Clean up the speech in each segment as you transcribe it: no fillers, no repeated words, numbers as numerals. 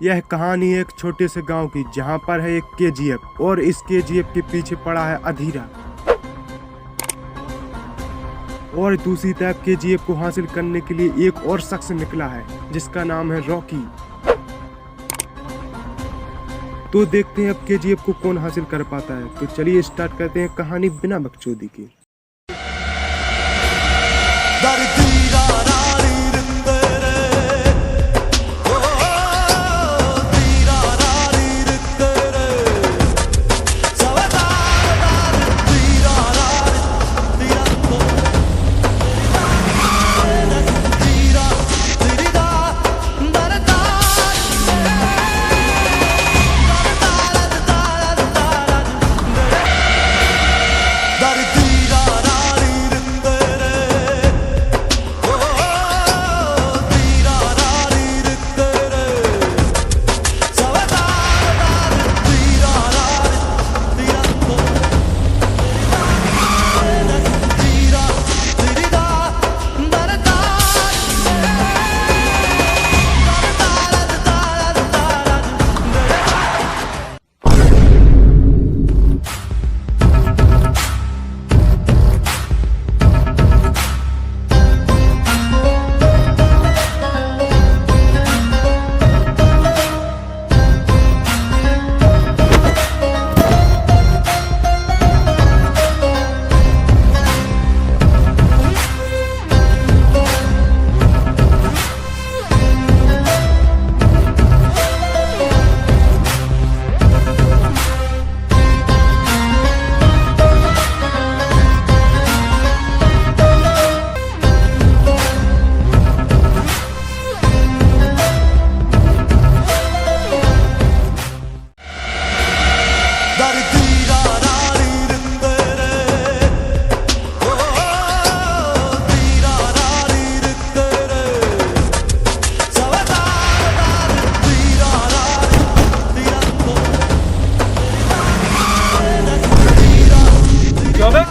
यह कहानी एक छोटे से गांव की, जहां पर है एक केजीएफ और इस केजीएफ के पीछे पड़ा है अधीरा। और दूसरी तरफ केजीएफ को हासिल करने के लिए एक और शख्स निकला है जिसका नाम है रॉकी। तो देखते हैं अब केजीएफ को कौन हासिल कर पाता है। तो चलिए स्टार्ट करते हैं कहानी बिना बकचोदी के।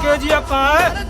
केजीएफ कहाँ है?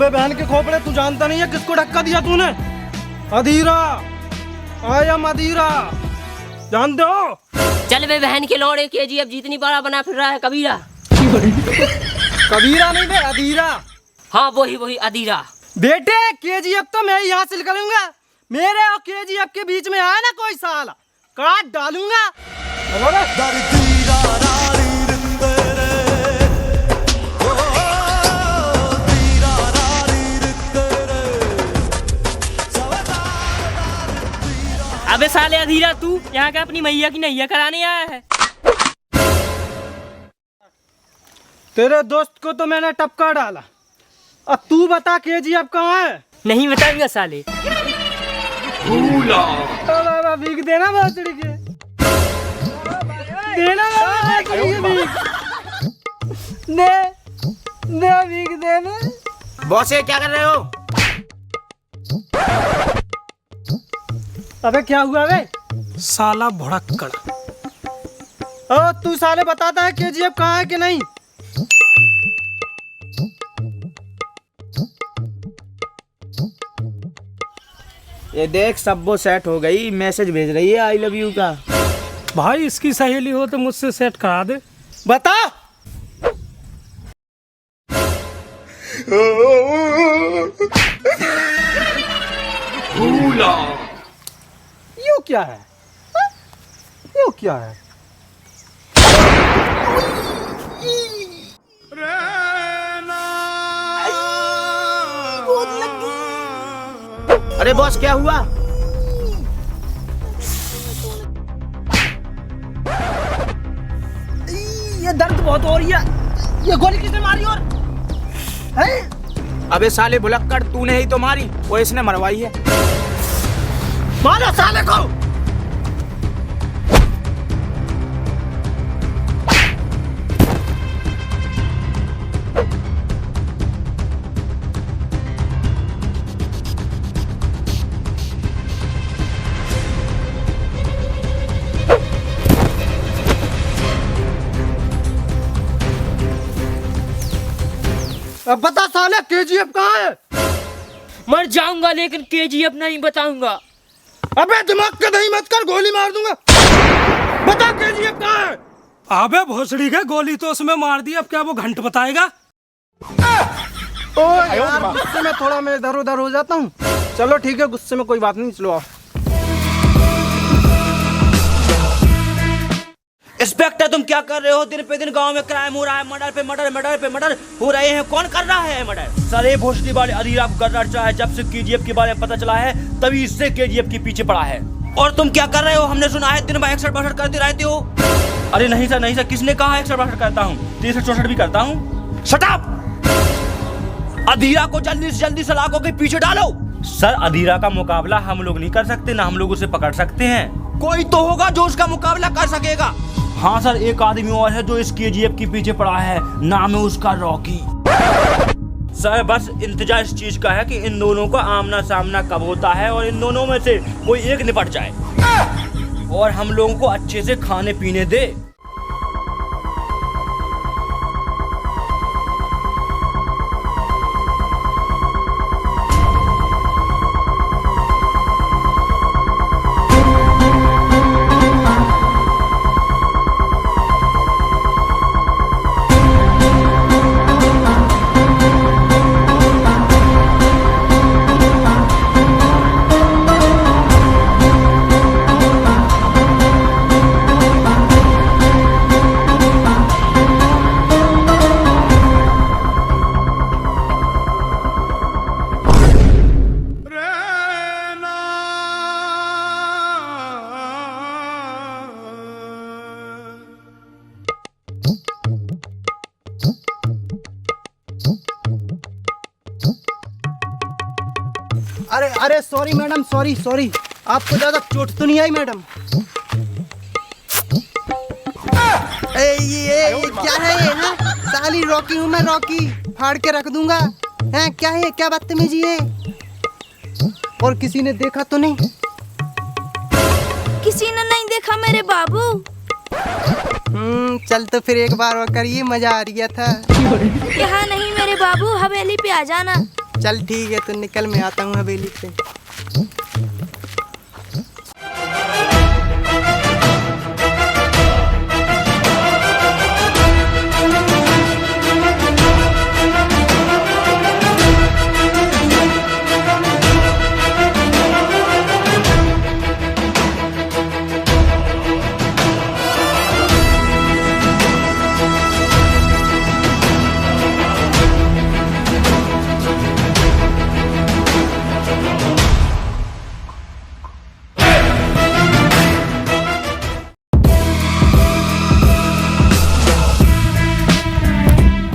बे बहन के खोपड़े, तू जानता नहीं है किसको धक्का दिया तूने? अधीरा, आई एम अधीरा, जानते हो? चल बे बहन के लौड़े, केजीएफ जितनी बड़ा बना फिर रहा है कबीरा। कबीरा नहीं बे, अधीरा। हाँ वही अधीरा। बेटे केजीएफ तो मैं ही हासिल करूंगा। मेरे और केजीएफ के बीच में आया ना कोई साला, काट डालूंगा। अबे साले अधीरा, तू यहाँ का अपनी मैया की नैया कराने आया है? तेरे दोस्त को तो मैंने टपका डाला, अब तू बता केजीएफ कहाँ है? नहीं बताऊंगा साले। भीख देना बासुड़ी के, देना भीख, दे भीख देना। बॉसे क्या कर रहे हो? अबे क्या हुआ बे? साला भड़क्कड़। ओ तू साले बताता है केजीएफ कहाँ है कि नहीं? ये देख सब वो सेट हो गई, मैसेज भेज रही है आई लव यू का। भाई इसकी सहेली हो तो मुझसे सेट करा दे। बता। यो क्या है? यो क्या है? अरे बॉस क्या हुआ? ये दर्द बहुत हो रही है। ये गोली किसने मारी और? अबे साले भुलक्कड़, तूने ही तो मारी, वो इसने मरवाई है। मारो साले को। अब बता साले केजीएफ कहाँ है? मर जाऊंगा लेकिन केजीएफ नहीं बताऊंगा। अबे दिमाग का दही मत कर, गोली मार दूंगा। बता केजीएफ कहाँ है? अबे भोसड़ी के गोली तो उसमें मार दी, अब क्या वो घंट बताएगा? ओ यार, गुस्से में थोड़ा मैं इधर उधर हो जाता हूँ। चलो ठीक है, गुस्से में कोई बात नहीं, चलो आओ। इंस्पेक्टर तुम क्या कर रहे हो? दिन पे दिन गांव में क्राइम हो रहा है, मर्डर पे मर्डर, मर्डर पे मर्डर हो रहे हैं। कौन कर रहा है मर्डर? सर ये भोसड़ी वाले अधीरा को कर रहा है। जब से केजीएफ के बारे में पता चला है तभी इससे केजीएफ के पीछे पड़ा है। और तुम क्या कर रहे हो? हमने सुना है दिन में 61-62 करते रहते हो। अरे नहीं सर, नहीं सर, किसने कहा 61-62 करता हूँ? 63-64 भी करता हूँ। Shut up! अधीरा को जल्दी से जल्दी सलाखों के पीछे डालो। सर अधीरा का मुकाबला हम लोग नहीं कर सकते, ना हम लोग उसे पकड़ सकते हैं। कोई तो होगा जो उसका मुकाबला कर सकेगा। हाँ सर, एक आदमी और है जो इस केजीएफ के पीछे पड़ा है, नाम है उसका रॉकी। सर बस इंतजार इस चीज का है कि इन दोनों का आमना सामना कब होता है और इन दोनों में से कोई एक निपट जाए और हम लोगों को अच्छे से खाने पीने दे। अरे अरे सॉरी मैडम, सॉरी सॉरी। आपको ज्यादा चोट तो नहीं आई मैडम? ये क्या है ये? हाँ? साली रॉकी हूँ मैं, रॉकी। फाड़ के रख दूंगा। हैं क्या है? क्या बदतमीजी है? और किसी ने देखा तो नहीं? किसी ने नहीं देखा मेरे बाबू। चल तो फिर एक बार और करिए, मजा आ रहा था। यहाँ नहीं मेरे बाबू, हवेली पे आ जाना। चल ठीक है, तो निकल, मैं आता हूँ हवेली पे।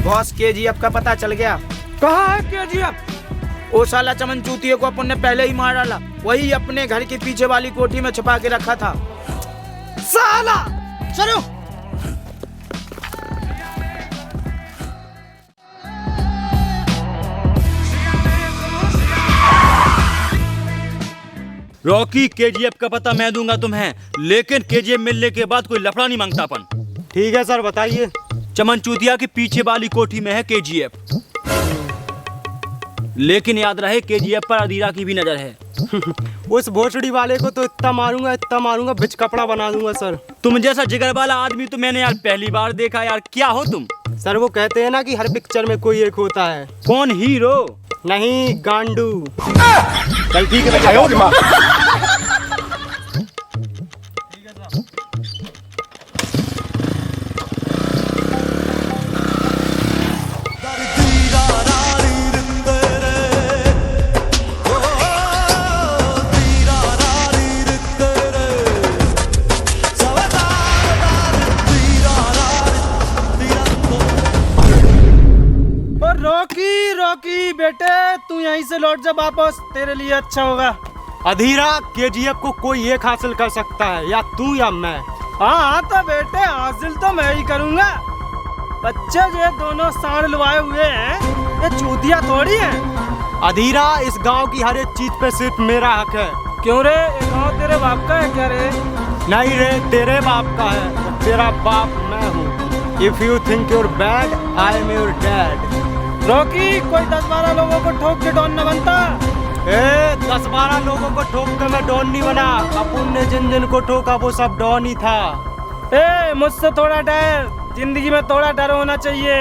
बॉस केजीएफ का पता चल गया। कहाँ है केजीएफ? वो साला चमन चूतिये को अपन ने पहले ही मार डाला। वही अपने घर के पीछे वाली कोठी में छुपा के रखा था। साला चलो। रॉकी केजीएफ का पता मैं दूंगा तुम्हें, लेकिन केजीएफ मिलने के बाद कोई लफड़ा नहीं मांगता अपन। ठीक है सर, बताइए। चमन चूतिया के पीछे वाली कोठी में है केजीएफ। लेकिन याद रहे केजीएफ पर अधीरा की भी नजर है। उस भोसड़ी वाले को तो इतना मारूंगा बिच कपड़ा बना दूंगा सर। तुम जैसा जिगर वाला आदमी तो मैंने यार पहली बार देखा यार। क्या हो तुम? सर वो कहते हैं ना कि हर पिक्चर में कोई एक होता है। कौन हीरो? नहीं गांडू। चल ठीक है। रॉकी रॉकी बेटे तू यहीं से लौट जा वापस, तेरे लिए अच्छा होगा। अधीरा केजीएफ को कोई एक हासिल कर सकता है, या तू या मैं। हाँ तो बेटे हासिल तो मैं ही करूँगा। बच्चे ये दोनों सांड लुभाए हुए हैं, ये चूतिया थोड़ी हैं। अधीरा इस गांव की हर एक चीज पे सिर्फ मेरा हक है। क्यों रे, ये गाँव तेरे बाप का है क्या रे? नहीं रे, तेरे बाप का है और तेरा बाप मैं हूँ। If you think you're bad, I am your dad. Rocky कोई 10-12 लोगों को ठोक के डॉन न बनता। 10-12 लोगों को ठोक के मैं डॉन नहीं बना। अपुन ने जिन जिन को ठोका वो सब डॉन ही था। मुझसे थोड़ा डर, जिंदगी में थोड़ा डर होना चाहिए।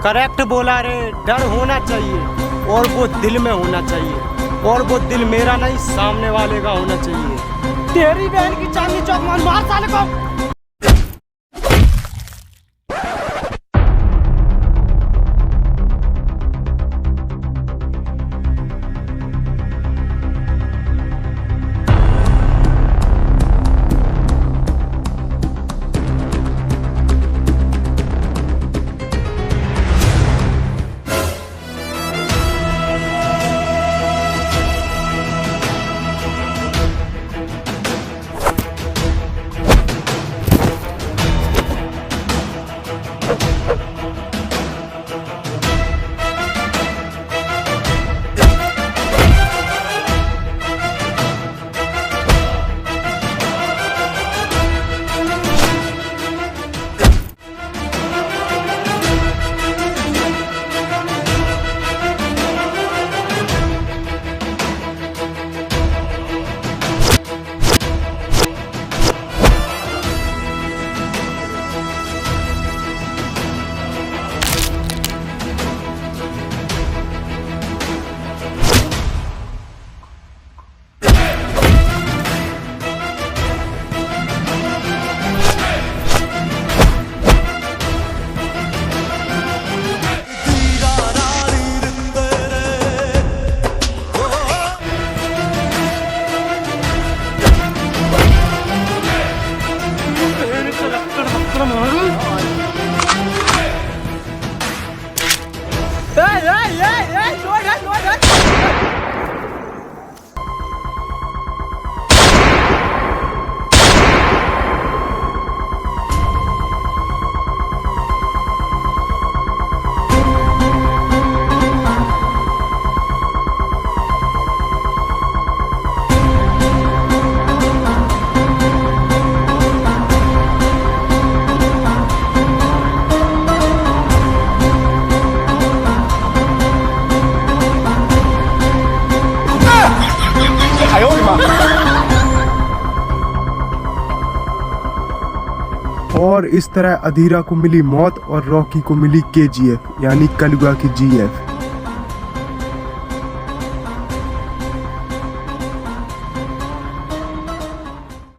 करेक्ट बोला रे, डर होना चाहिए और वो दिल में होना चाहिए, और वो दिल मेरा नहीं सामने वाले का होना चाहिए। तेरी बहन की चांदनी चौक मार साले को। और इस तरह अधीरा को मिली मौत और रॉकी को मिली केजीएफ यानी कलुआ की जीएफ।